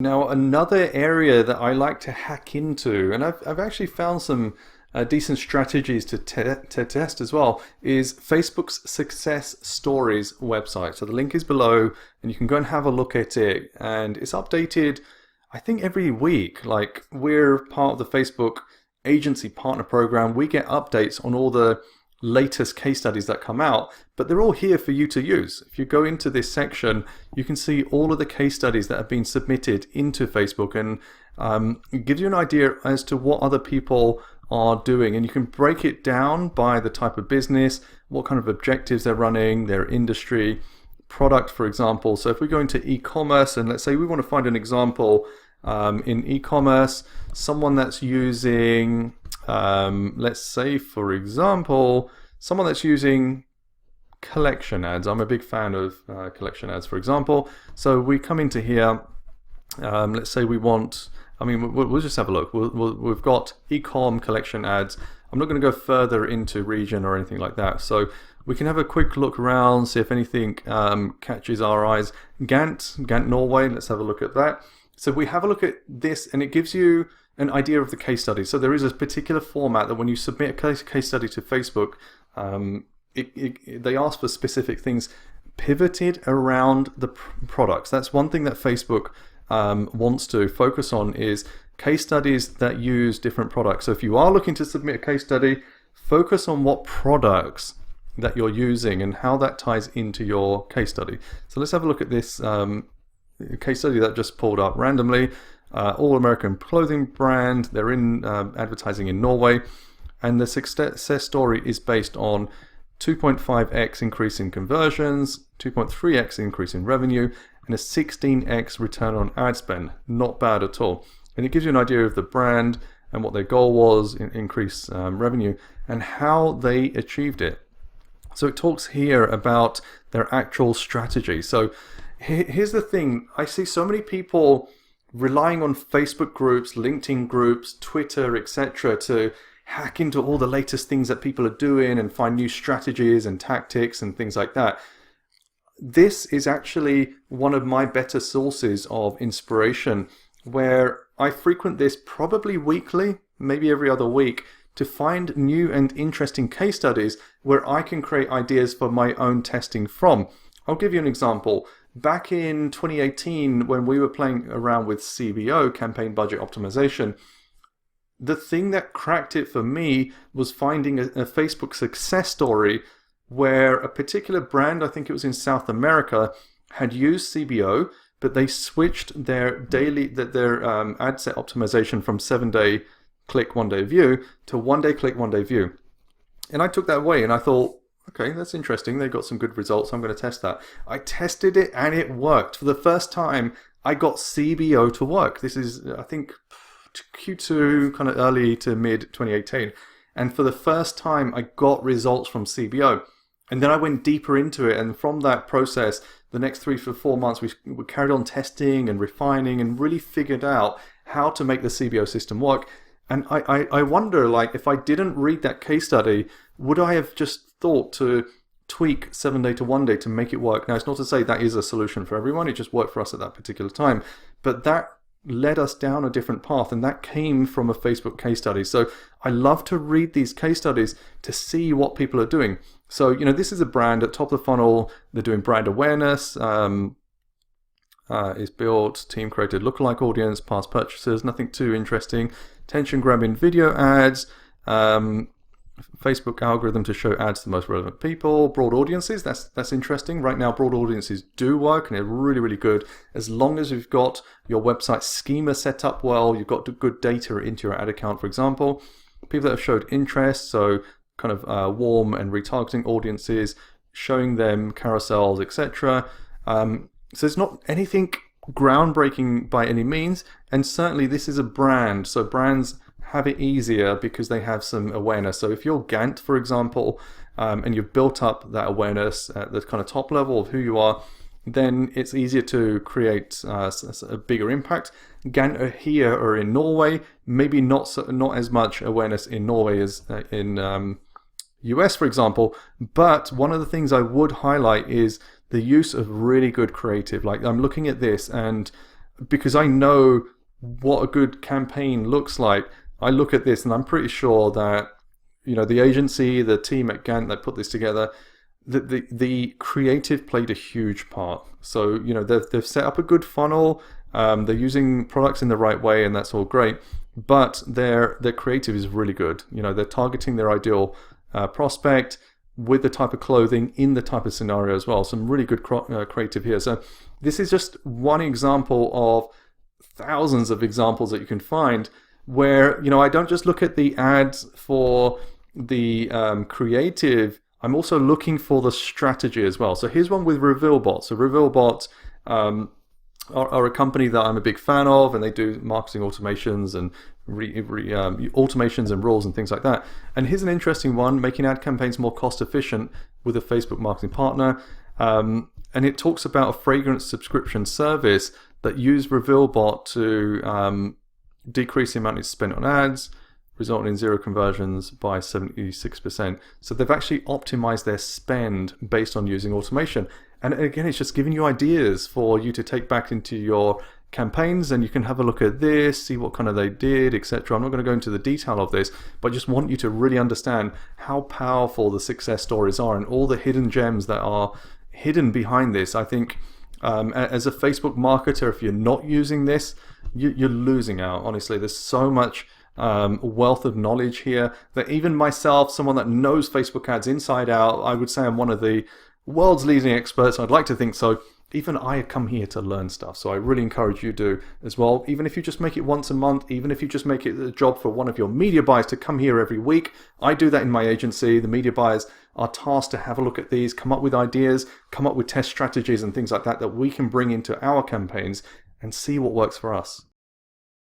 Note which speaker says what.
Speaker 1: Now, another area that I like to hack into, and I've actually found some decent strategies to test as well, is Facebook's Success Stories website. So the link is below, and you can go and have a look at it. And it's updated, I think, every week. Like, we're part of the Facebook Agency Partner Program. We get updates on all the latest case studies that come out, but they're all here for you to use. If you go into this section, you can see all of the case studies that have been submitted into Facebook, and it gives you an idea as to what other people are doing, and you can break it down by the type of business, what kind of objectives they're running, their industry, product, for example. So if we go into e-commerce, and let's say we want to find an example in e-commerce, someone that's using let's say, for example, someone that's using collection ads. I'm a big fan of collection ads, for example. So we come into here, let's say we want, we'll just have a look. We've got e-com collection ads. I'm not going to go further into region or anything like that. So we can have a quick look around, see if anything catches our eyes. Gant Norway, let's have a look at that. So we have a look at this, and it gives you an idea of the case study. So there is a particular format that when you submit a case study to Facebook, they ask for specific things pivoted around the products. That's one thing that Facebook wants to focus on, is case studies that use different products. So if you are looking to submit a case study, focus on what products that you're using and how that ties into your case study. So let's have a look at this case study that just pulled up randomly. All-American clothing brand. They're in advertising in Norway, and the success story is based on 2.5x increase in conversions, 2.3x increase in revenue, and a 16x return on ad spend. Not bad at all. And it gives you an idea of the brand and what their goal was, increase revenue, and how they achieved it. So it talks here about their actual strategy. So here's the thing. I see so many people relying on Facebook groups, LinkedIn groups, Twitter, etc. to hack into all the latest things that people are doing and find new strategies and tactics and things like that. This is actually one of my better sources of inspiration, where I frequent this probably weekly, maybe every other week, to find new and interesting case studies where I can create ideas for my own testing from. I'll give you an example. Back in 2018, when we were playing around with CBO, campaign budget optimization, the thing that cracked it for me was finding a Facebook success story where a particular brand, I think it was in South America, had used CBO, but they switched their ad set optimization from 7-day click, 1-day view to 1-day click, 1-day view. And I took that away and I thought, okay, that's interesting. They got some good results. I'm going to test that. I tested it and it worked. For the first time, I got CBO to work. This is, I think, Q2, kind of early to mid 2018. And for the first time, I got results from CBO. And then I went deeper into it. And from that process, the next 3 to 4 months, we carried on testing and refining and really figured out how to make the CBO system work. And I wonder, like, if I didn't read that case study, would I have just thought to tweak 7-day to 1-day to make it work? Now, it's not to say that is a solution for everyone. It just worked for us at that particular time. But that led us down a different path, and that came from a Facebook case study. So I love to read these case studies to see what people are doing. So, this is a brand at top of the funnel. They're doing brand awareness. Is built, team created lookalike audience, past purchasers, nothing too interesting. Attention grabbing video ads, Facebook algorithm to show ads to the most relevant people, broad audiences, that's interesting. Right now, broad audiences do work and they're really, really good. As long as you've got your website schema set up well, you've got good data into your ad account, for example. People that have showed interest, so kind of warm and retargeting audiences, showing them carousels, etc. So it's not anything groundbreaking by any means, and certainly this is a brand, so brands have it easier because they have some awareness. So if you're Gant, for example, and you've built up that awareness at the kind of top level of who you are, then it's easier to create a bigger impact. Gant are here or in Norway, maybe not as much awareness in Norway as in US, for example, but one of the things I would highlight is the use of really good creative. Like, I'm looking at this, and because I know what a good campaign looks like. I look at this and I'm pretty sure that, the agency, the team at Gantt that put this together, the creative played a huge part. So, they've set up a good funnel. They're using products in the right way, and that's all great. But their creative is really good. They're targeting their ideal prospect with the type of clothing in the type of scenario as well. Some really good creative here. So this is just one example of thousands of examples that you can find where, I don't just look at the ads for the creative. I'm also looking for the strategy as well. So here's one with RevealBot. So RevealBot are a company that I'm a big fan of, and they do marketing automations and automations and rules and things like that. And here's an interesting one: making ad campaigns more cost efficient with a Facebook marketing partner. And it talks about a fragrance subscription service that used RevealBot to decrease the amount it's spent on ads, resulting in zero conversions by 76%. So they've actually optimized their spend based on using automation. And again, it's just giving you ideas for you to take back into your campaigns, and you can have a look at this, see what kind of they did, etc. I'm not going to go into the detail of this, but I just want you to really understand how powerful the success stories are and all the hidden gems that are hidden behind this. I think as a Facebook marketer, if you're not using this, you're losing out. Honestly, there's so much wealth of knowledge here that even myself, someone that knows Facebook ads inside out, I would say I'm one of the world's leading experts. I'd like to think so. Even I come here to learn stuff, so I really encourage you to as well. Even if you just make it once a month, even if you just make it a job for one of your media buyers to come here every week. I do that in my agency. The media buyers are tasked to have a look at these, come up with ideas, come up with test strategies and things like that that we can bring into our campaigns and see what works for us.